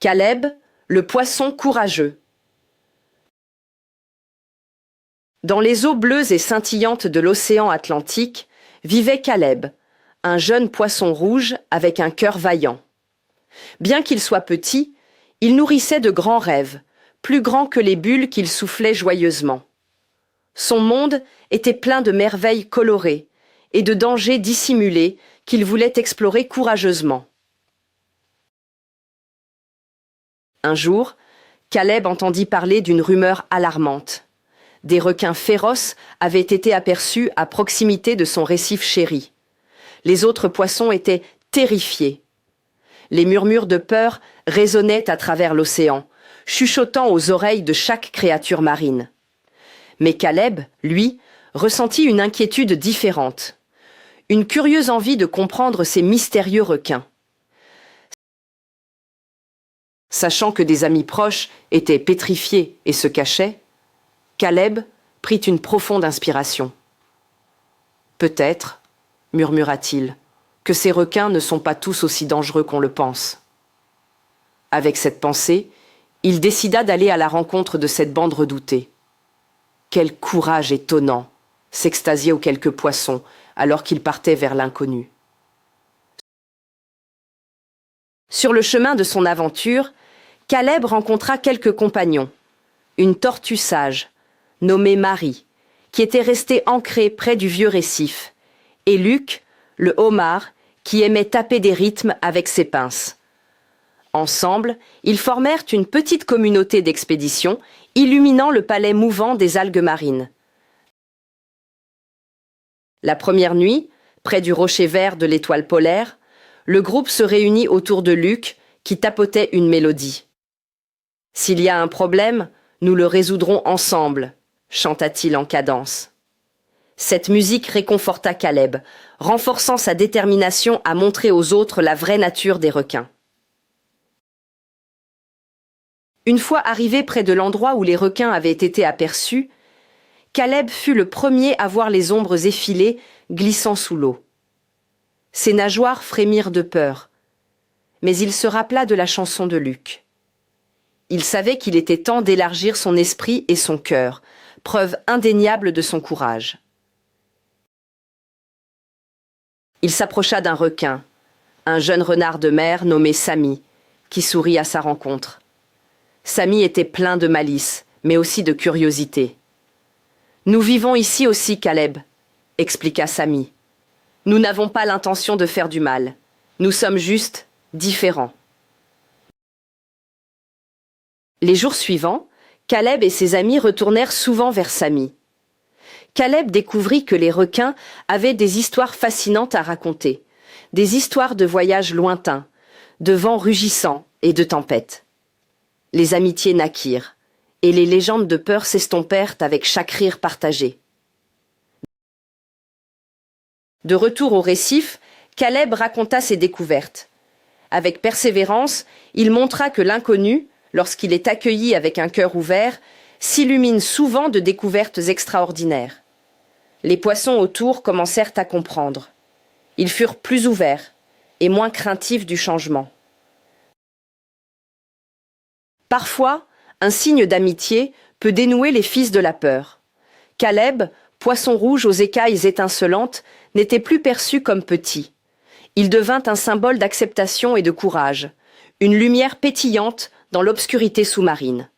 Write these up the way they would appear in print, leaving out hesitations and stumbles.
Caleb, le poisson courageux. Dans les eaux bleues et scintillantes de l'océan Atlantique, vivait Caleb, un jeune poisson rouge avec un cœur vaillant. Bien qu'il soit petit, il nourrissait de grands rêves, plus grands que les bulles qu'il soufflait joyeusement. Son monde était plein de merveilles colorées et de dangers dissimulés qu'il voulait explorer courageusement. Un jour, Caleb entendit parler d'une rumeur alarmante. Des requins féroces avaient été aperçus à proximité de son récif chéri. Les autres poissons étaient terrifiés. Les murmures de peur résonnaient à travers l'océan, chuchotant aux oreilles de chaque créature marine. Mais Caleb, lui, ressentit une inquiétude différente. Une curieuse envie de comprendre ces mystérieux requins. Sachant que des amis proches étaient pétrifiés et se cachaient, Caleb prit une profonde inspiration. « Peut-être, murmura-t-il, que ces requins ne sont pas tous aussi dangereux qu'on le pense. » Avec cette pensée, il décida d'aller à la rencontre de cette bande redoutée. Quel courage étonnant, s'extasiaient aux quelques poissons alors qu'ils partaient vers l'inconnu. Sur le chemin de son aventure, Caleb rencontra quelques compagnons. Une tortue sage, nommée Marie, qui était restée ancrée près du vieux récif, et Luc, le homard, qui aimait taper des rythmes avec ses pinces. Ensemble, ils formèrent une petite communauté d'expédition, illuminant le palais mouvant des algues marines. La première nuit, près du rocher vert de l'étoile polaire, le groupe se réunit autour de Luc, qui tapotait une mélodie. « S'il y a un problème, nous le résoudrons ensemble », chanta-t-il en cadence. Cette musique réconforta Caleb, renforçant sa détermination à montrer aux autres la vraie nature des requins. Une fois arrivé près de l'endroit où les requins avaient été aperçus, Caleb fut le premier à voir les ombres effilées glissant sous l'eau. Ses nageoires frémirent de peur, mais il se rappela de la chanson de Luc. Il savait qu'il était temps d'élargir son esprit et son cœur, preuve indéniable de son courage. Il s'approcha d'un requin, un jeune renard de mer nommé Samy, qui sourit à sa rencontre. Samy était plein de malice, mais aussi de curiosité. « Nous vivons ici aussi, Caleb, » expliqua Samy. « Nous n'avons pas l'intention de faire du mal. Nous sommes juste différents. » Les jours suivants, Caleb et ses amis retournèrent souvent vers Samy. Caleb découvrit que les requins avaient des histoires fascinantes à raconter, des histoires de voyages lointains, de vents rugissants et de tempêtes. Les amitiés naquirent, et les légendes de peur s'estompèrent avec chaque rire partagé. De retour au récif, Caleb raconta ses découvertes. Avec persévérance, il montra que l'inconnu, lorsqu'il est accueilli avec un cœur ouvert, s'illumine souvent de découvertes extraordinaires. Les poissons autour commencèrent à comprendre. Ils furent plus ouverts et moins craintifs du changement. Parfois, un signe d'amitié peut dénouer les fils de la peur. Caleb, poisson rouge aux écailles étincelantes, n'était plus perçu comme petit. Il devint un symbole d'acceptation et de courage, une lumière pétillante dans l'obscurité sous-marine.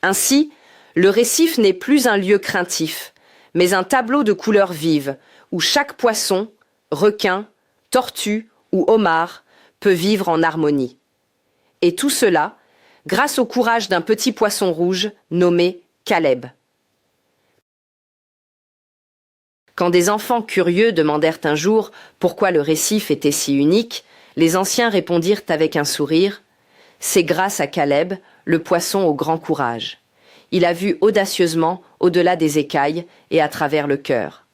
Ainsi, le récif n'est plus un lieu craintif, mais un tableau de couleurs vives, où chaque poisson, requin, tortue ou homard peut vivre en harmonie. Et tout cela, grâce au courage d'un petit poisson rouge nommé Caleb. Quand des enfants curieux demandèrent un jour pourquoi le récif était si unique, les anciens répondirent avec un sourire « C'est grâce à Caleb, le poisson au grand courage. Il a vu audacieusement au-delà des écailles et à travers le cœur. »